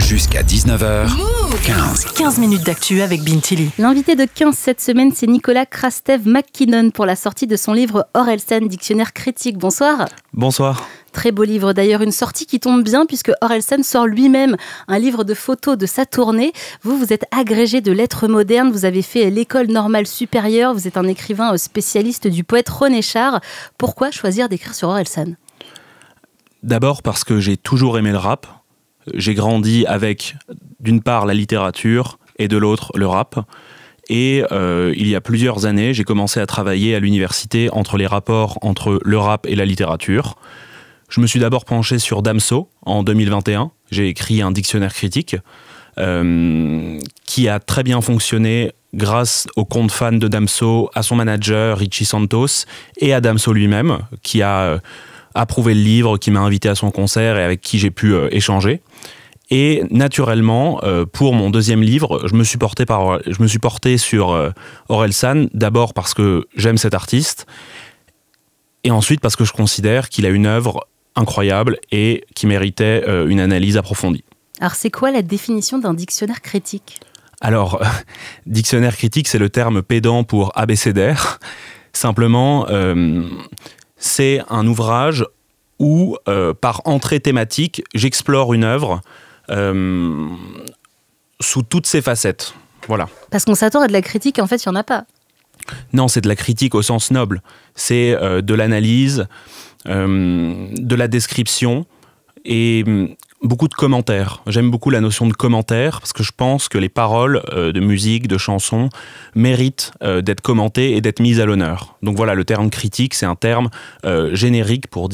Jusqu'à 19h15. 15 minutes d'actu avec Bintili. L'invité de 15 cette semaine, c'est Nicolas Krastev-McKinnon pour la sortie de son livre Orelsan, dictionnaire critique. Bonsoir. Bonsoir. Très beau livre d'ailleurs, une sortie qui tombe bien puisque Orelsan sort lui-même un livre de photos de sa tournée. Vous êtes agrégé de lettres modernes, vous avez fait l'école normale supérieure, vous êtes un écrivain spécialiste du poète René Char. Pourquoi choisir d'écrire sur Orelsan ? D'abord parce que j'ai toujours aimé le rap. J'ai grandi avec, d'une part, la littérature et de l'autre, le rap. Et il y a plusieurs années, j'ai commencé à travailler à l'université entre les rapports entre le rap et la littérature. Je me suis d'abord penché sur Damso en 2021. J'ai écrit un dictionnaire critique qui a très bien fonctionné grâce au compte fan de Damso, à son manager Richie Santos et à Damso lui-même qui a approuvé le livre, qui m'a invité à son concert et avec qui j'ai pu échanger. Et naturellement, pour mon deuxième livre, je me suis porté sur Orelsan, d'abord parce que j'aime cet artiste, et ensuite parce que je considère qu'il a une œuvre incroyable et qui méritait une analyse approfondie. Alors c'est quoi la définition d'un dictionnaire critique ? Alors, dictionnaire critique, c'est le terme pédant pour abécédaire. Simplement, c'est un ouvrage où, par entrée thématique, j'explore une œuvre sous toutes ses facettes. Voilà. Parce qu'on s'attend à de la critique, en fait, il n'y en a pas. Non, c'est de la critique au sens noble. C'est de l'analyse, de la description et beaucoup de commentaires. J'aime beaucoup la notion de commentaire parce que je pense que les paroles de musique, de chansons méritent d'être commentées et d'être mises à l'honneur. Donc voilà, le terme critique, c'est un terme générique pour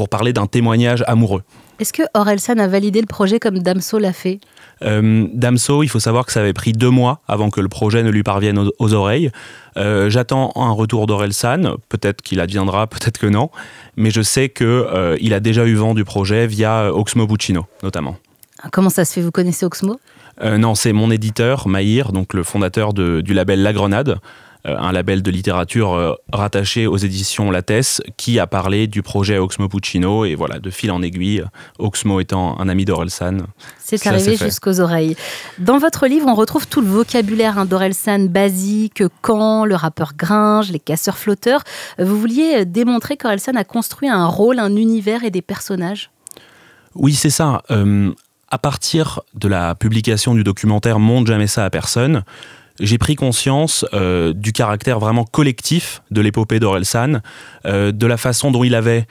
parler d'un témoignage amoureux. Est-ce que Orelsan a validé le projet comme Damso l'a fait ? Damso, il faut savoir que ça avait pris 2 mois avant que le projet ne lui parvienne aux oreilles. J'attends un retour d'Orelsan, peut-être qu'il adviendra, peut-être que non, mais je sais qu'il a déjà eu vent du projet via Oxmo Puccino, notamment. Comment ça se fait ? Vous connaissez Oxmo ? Non, c'est mon éditeur, Maïr, donc le fondateur du label La Grenade, un label de littérature rattaché aux éditions Lattès, qui a parlé du projet Oxmo Puccino, et voilà, de fil en aiguille, Oxmo étant un ami d'Orelsan. C'est arrivé jusqu'aux oreilles. Dans votre livre, on retrouve tout le vocabulaire d'Orelsan, basique, Caen, le rappeur Gringe, les casseurs flotteurs. Vous vouliez démontrer qu'Orelsan a construit un rôle, un univers et des personnages ? Oui, c'est ça. À partir de la publication du documentaire « Montre jamais ça à personne », j'ai pris conscience du caractère vraiment collectif de l'épopée d'Orelsan, de la façon dont il avait,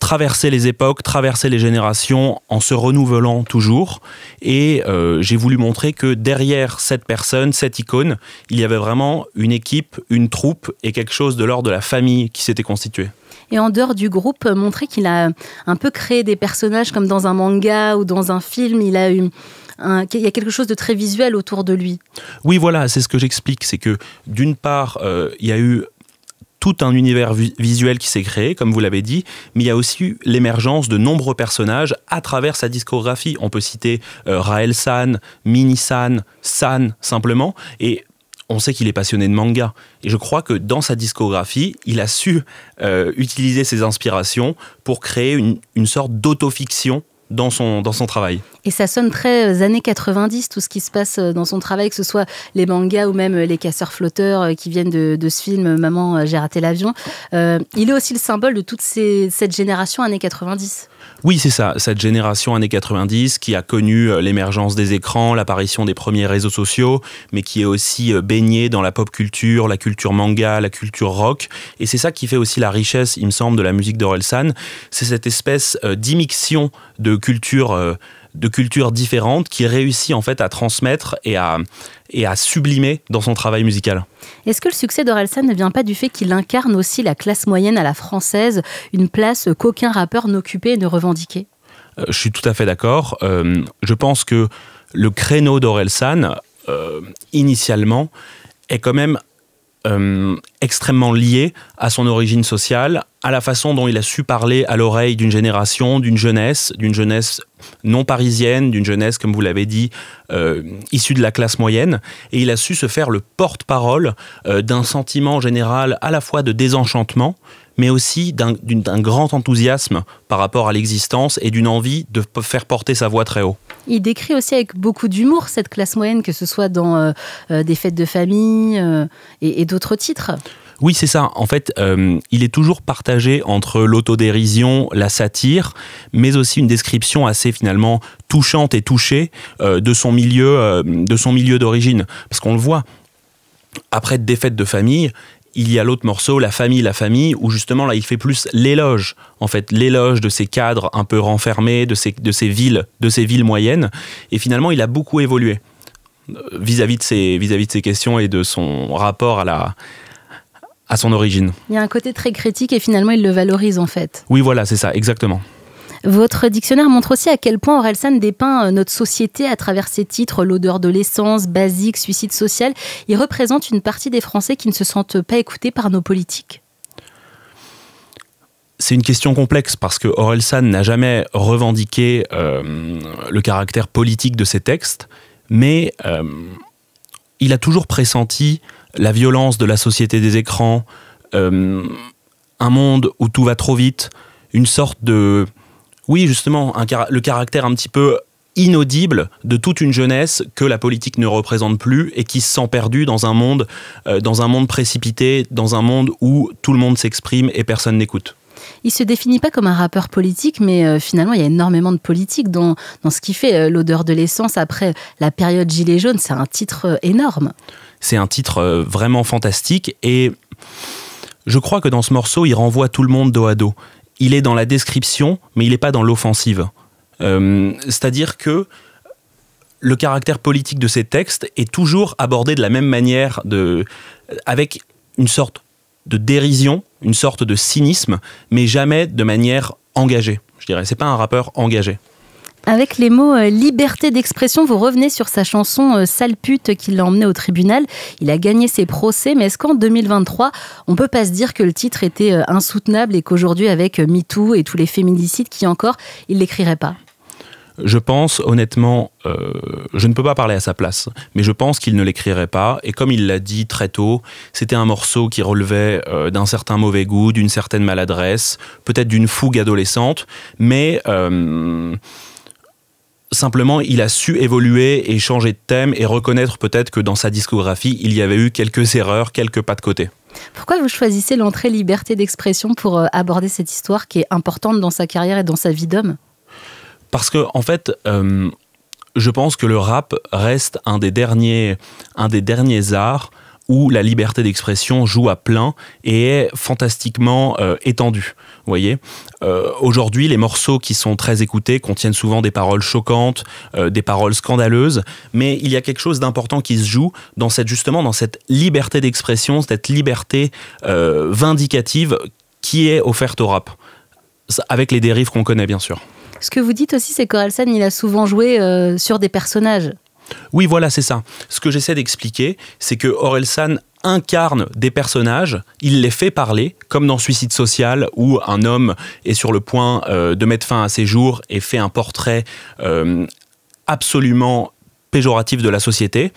traversé les époques, traversé les générations en se renouvelant toujours. Et j'ai voulu montrer que derrière cette personne, cette icône, il y avait vraiment une équipe, une troupe et quelque chose de l'ordre de la famille qui s'était constituée. Et en dehors du groupe, montrer qu'il a un peu créé des personnages comme dans un manga ou dans un film, il y a quelque chose de très visuel autour de lui. Oui, voilà, c'est ce que j'explique. C'est que d'une part, il y a eu tout un univers visuel qui s'est créé, comme vous l'avez dit, mais il y a aussi eu l'émergence de nombreux personnages à travers sa discographie. On peut citer Raël San, Mini San, San simplement, et on sait qu'il est passionné de manga. Et je crois que dans sa discographie, il a su utiliser ses inspirations pour créer une sorte d'autofiction dans son travail. Et ça sonne très années 90, tout ce qui se passe dans son travail, que ce soit les mangas ou même les casseurs flotteurs qui viennent de ce film « Maman, j'ai raté l'avion ». Il est aussi le symbole de toute cette génération années 90. Oui, c'est ça, cette génération années 90 qui a connu l'émergence des écrans, l'apparition des premiers réseaux sociaux, mais qui est aussi baignée dans la pop culture, la culture manga, la culture rock. Et c'est ça qui fait aussi la richesse, il me semble, de la musique d'Orelsan. C'est cette espèce d'immixtion de cultures différentes qui réussit en fait à transmettre et à sublimer dans son travail musical. Est-ce que le succès d'Orelsan ne vient pas du fait qu'il incarne aussi la classe moyenne à la française, une place qu'aucun rappeur n'occupait et ne revendiquait ? Je suis tout à fait d'accord. Je pense que le créneau d'Orelsan, initialement, est quand même extrêmement lié à son origine sociale, à la façon dont il a su parler à l'oreille d'une génération, d'une jeunesse non parisienne, d'une jeunesse, comme vous l'avez dit, issue de la classe moyenne. Et il a su se faire le porte-parole d'un sentiment général à la fois de désenchantement, mais aussi d'un grand enthousiasme par rapport à l'existence et d'une envie de faire porter sa voix très haut. Il décrit aussi avec beaucoup d'humour cette classe moyenne, que ce soit dans des fêtes de famille et d'autres titres. Oui, c'est ça. En fait, il est toujours partagé entre l'autodérision, la satire, mais aussi une description assez finalement touchante et touchée de son milieu d'origine. Parce qu'on le voit, après des fêtes de famille, il y a l'autre morceau, la famille, où justement là il fait plus l'éloge, en fait, l'éloge de ces cadres un peu renfermés, de ces villes moyennes. Et finalement, il a beaucoup évolué vis-à-vis de ces questions et de son rapport à son origine. Il y a un côté très critique et finalement il le valorise en fait. Oui, voilà, c'est ça, exactement. Votre dictionnaire montre aussi à quel point Orelsan dépeint notre société à travers ses titres, l'odeur de l'essence, basique, suicide social. Il représente une partie des Français qui ne se sentent pas écoutés par nos politiques. C'est une question complexe parce que Orelsan n'a jamais revendiqué le caractère politique de ses textes, mais il a toujours pressenti la violence de la société des écrans, un monde où tout va trop vite, une sorte de... Oui, justement, le caractère un petit peu inaudible de toute une jeunesse que la politique ne représente plus et qui se sent perdue dans un monde précipité, dans un monde où tout le monde s'exprime et personne n'écoute. Il ne se définit pas comme un rappeur politique, mais finalement, il y a énormément de politique dans ce qu'il fait. L'odeur de l'essence, après la période Gilets jaunes, c'est un titre énorme. C'est un titre vraiment fantastique et je crois que dans ce morceau, il renvoie tout le monde dos à dos. Il est dans la description, mais il n'est pas dans l'offensive. C'est-à-dire que le caractère politique de ces textes est toujours abordé de la même manière, avec une sorte de dérision, une sorte de cynisme, mais jamais de manière engagée. Je dirais, c'est pas un rappeur engagé. Avec les mots liberté d'expression, vous revenez sur sa chanson Sale pute qui l'a emmené au tribunal. Il a gagné ses procès, mais est-ce qu'en 2023, on peut pas se dire que le titre était insoutenable et qu'aujourd'hui, avec MeToo et tous les féminicides qui encore, il l'écrirait pas ? Je pense, honnêtement, je ne peux pas parler à sa place, mais je pense qu'il ne l'écrirait pas. Et comme il l'a dit très tôt, c'était un morceau qui relevait d'un certain mauvais goût, d'une certaine maladresse, peut-être d'une fougue adolescente, mais... Simplement, il a su évoluer et changer de thème et reconnaître peut-être que dans sa discographie, il y avait eu quelques erreurs, quelques pas de côté. Pourquoi vous choisissez l'entrée liberté d'expression pour aborder cette histoire qui est importante dans sa carrière et dans sa vie d'homme ? Parce que, en fait, je pense que le rap reste un des derniers arts où la liberté d'expression joue à plein et est fantastiquement étendue. Vous voyez, aujourd'hui, les morceaux qui sont très écoutés contiennent souvent des paroles choquantes, des paroles scandaleuses, mais il y a quelque chose d'important qui se joue dans cette liberté d'expression, cette liberté vindicative qui est offerte au rap, avec les dérives qu'on connaît bien sûr. Ce que vous dites aussi, c'est qu'Orelsan, il a souvent joué sur des personnages. Oui, voilà, c'est ça. Ce que j'essaie d'expliquer, c'est que Orelsan incarne des personnages, il les fait parler, comme dans Suicide social, où un homme est sur le point de mettre fin à ses jours et fait un portrait absolument péjoratif de la société.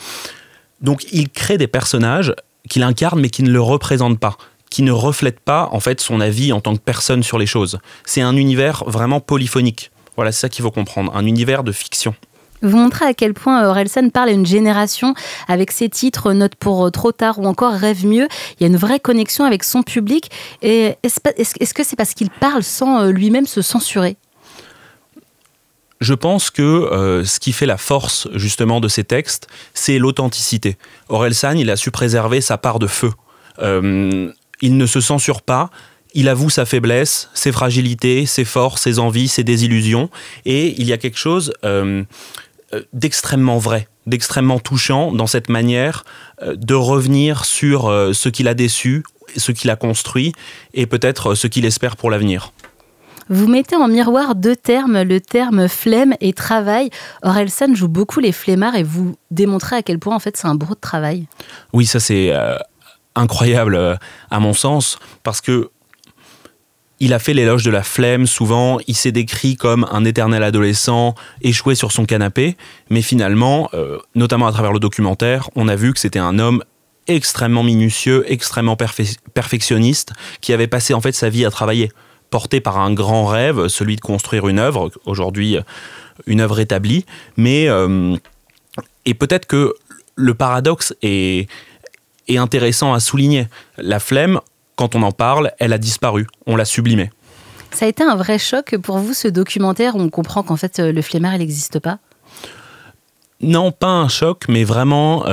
Donc il crée des personnages qu'il incarne, mais qui ne le représentent pas, qui ne reflètent pas en fait son avis en tant que personne sur les choses. C'est un univers vraiment polyphonique. Voilà, c'est ça qu'il faut comprendre, un univers de fiction. Vous montrez à quel point Orelsan parle à une génération avec ses titres Note pour trop tard ou encore Rêve mieux. Il y a une vraie connexion avec son public. Et est-ce que c'est parce qu'il parle sans lui-même se censurer ? Je pense que ce qui fait la force justement de ces textes, c'est l'authenticité. Orelsan, il a su préserver sa part de feu. Il ne se censure pas. Il avoue sa faiblesse, ses fragilités, ses forces, ses envies, ses désillusions. Et il y a quelque chose d'extrêmement vrai, d'extrêmement touchant dans cette manière de revenir sur ce qu'il a déçu, ce qu'il a construit et peut-être ce qu'il espère pour l'avenir. Vous mettez en miroir deux termes, le terme flemme et travail. Orelsan joue beaucoup les flemmards et vous démontrez à quel point en fait c'est un bourreau de travail. Oui, ça c'est incroyable à mon sens parce que il a fait l'éloge de la flemme, souvent il s'est décrit comme un éternel adolescent échoué sur son canapé, mais finalement, notamment à travers le documentaire, on a vu que c'était un homme extrêmement minutieux, extrêmement perfectionniste, qui avait passé en fait sa vie à travailler, porté par un grand rêve, celui de construire une œuvre, aujourd'hui une œuvre établie, mais et peut-être que le paradoxe est intéressant à souligner. La flemme, quand on en parle, elle a disparu, on l'a sublimée. Ça a été un vrai choc pour vous, ce documentaire où on comprend qu'en fait le flemmard il n'existe pas? Non, pas un choc, mais vraiment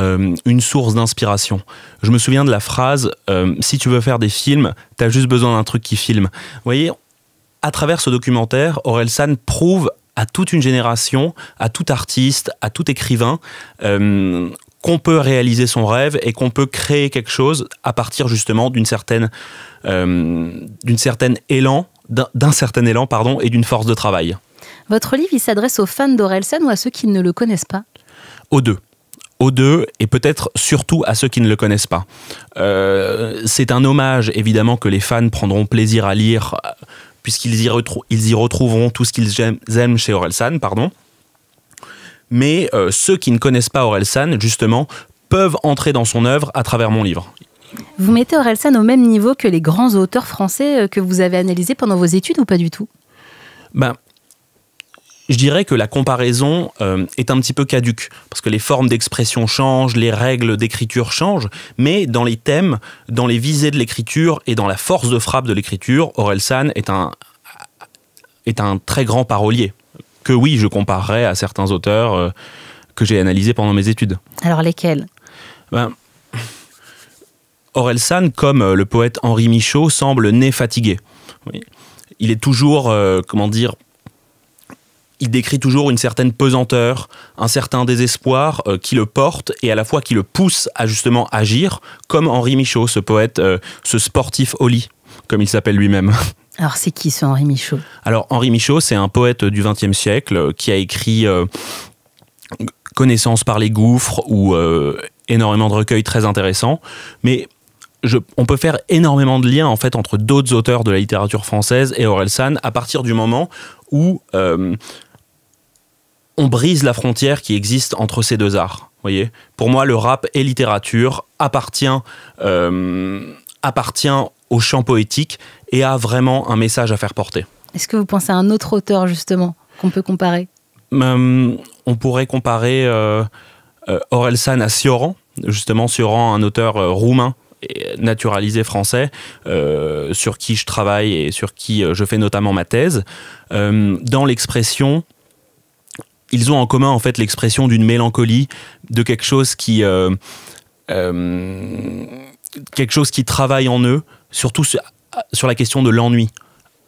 une source d'inspiration. Je me souviens de la phrase « Si tu veux faire des films, t'as juste besoin d'un truc qui filme ». Vous voyez, à travers ce documentaire, Orelsan prouve à toute une génération, à tout artiste, à tout écrivain, qu'on peut réaliser son rêve et qu'on peut créer quelque chose à partir justement d'un certain élan et d'une force de travail. Votre livre, il s'adresse aux fans d'Orelsan ou à ceux qui ne le connaissent pas? Aux deux, et peut-être surtout à ceux qui ne le connaissent pas. C'est un hommage, évidemment, que les fans prendront plaisir à lire, puisqu'ils y retrouveront tout ce qu'ils aiment chez Orelsan, Mais ceux qui ne connaissent pas Orelsan, justement, peuvent entrer dans son œuvre à travers mon livre. Vous mettez Orelsan au même niveau que les grands auteurs français que vous avez analysés pendant vos études ou pas du tout? Je dirais que la comparaison est un petit peu caduque, parce que les formes d'expression changent, les règles d'écriture changent, mais dans les thèmes, dans les visées de l'écriture et dans la force de frappe de l'écriture, Orelsan est un très grand parolier, que oui, je comparerais à certains auteurs que j'ai analysés pendant mes études. Alors lesquels? Orelsan, comme le poète Henri Michaud, semble né fatigué. Oui. Il est toujours, il décrit toujours une certaine pesanteur, un certain désespoir qui le porte et à la fois qui le pousse à justement agir, comme Henri Michaud, ce poète, ce sportif au lit, comme il s'appelle lui-même. Alors c'est qui ce Henri Michaud? Alors Henri Michaud, c'est un poète du XXe siècle qui a écrit Connaissance par les gouffres ou énormément de recueils très intéressants, mais on peut faire énormément de liens en fait entre d'autres auteurs de la littérature française et Orelsan à partir du moment où on brise la frontière qui existe entre ces deux arts. Voyez, pour moi, le rap et littérature appartient au champ poétique et a vraiment un message à faire porter. Est-ce que vous pensez à un autre auteur justement qu'on peut comparer? On pourrait comparer Orelsan à Cioran, justement Cioran, un auteur roumain naturalisé français, sur qui je travaille et sur qui je fais notamment ma thèse. Dans l'expression, ils ont en commun en fait l'expression d'une mélancolie, de quelque chose qui travaille en eux, surtout sur la question de l'ennui.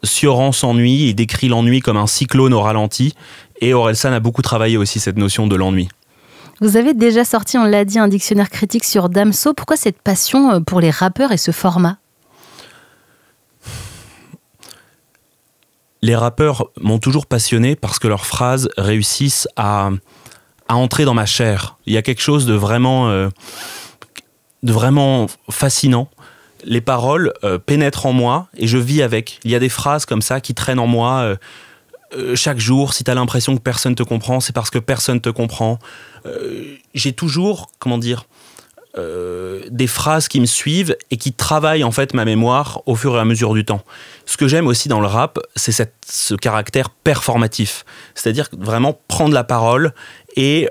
Cioran s'ennuie, il décrit l'ennui comme un cyclone au ralenti, et Orelsan a beaucoup travaillé aussi cette notion de l'ennui. Vous avez déjà sorti, on l'a dit, un dictionnaire critique sur Damso. Pourquoi cette passion pour les rappeurs et ce format? Les rappeurs m'ont toujours passionné parce que leurs phrases réussissent à entrer dans ma chair. Il y a quelque chose de vraiment fascinant. Les paroles pénètrent en moi et je vis avec. Il y a des phrases comme ça qui traînent en moi chaque jour. Si tu as l'impression que personne te comprend, c'est parce que personne te comprend. J'ai toujours, des phrases qui me suivent et qui travaillent en fait ma mémoire au fur et à mesure du temps. Ce que j'aime aussi dans le rap, c'est ce caractère performatif. C'est-à-dire vraiment prendre la parole et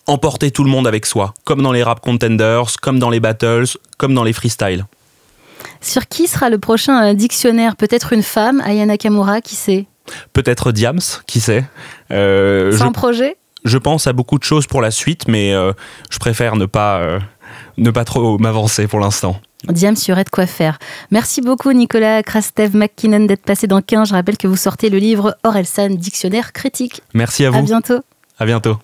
emporter tout le monde avec soi, comme dans les rap contenders, comme dans les battles, comme dans les freestyles. Sur qui sera le prochain dictionnaire? Peut-être une femme, Aya Nakamura, qui sait? Peut-être Diams, qui sait. Sans projet? Je pense à beaucoup de choses pour la suite, mais je préfère ne pas trop m'avancer pour l'instant. Diams, il y aurait de quoi faire. Merci beaucoup Nicolas Krastev-McKinnon d'être passé dans 15. Je rappelle que vous sortez le livre Orelsan, dictionnaire critique. Merci à vous. À bientôt. À bientôt.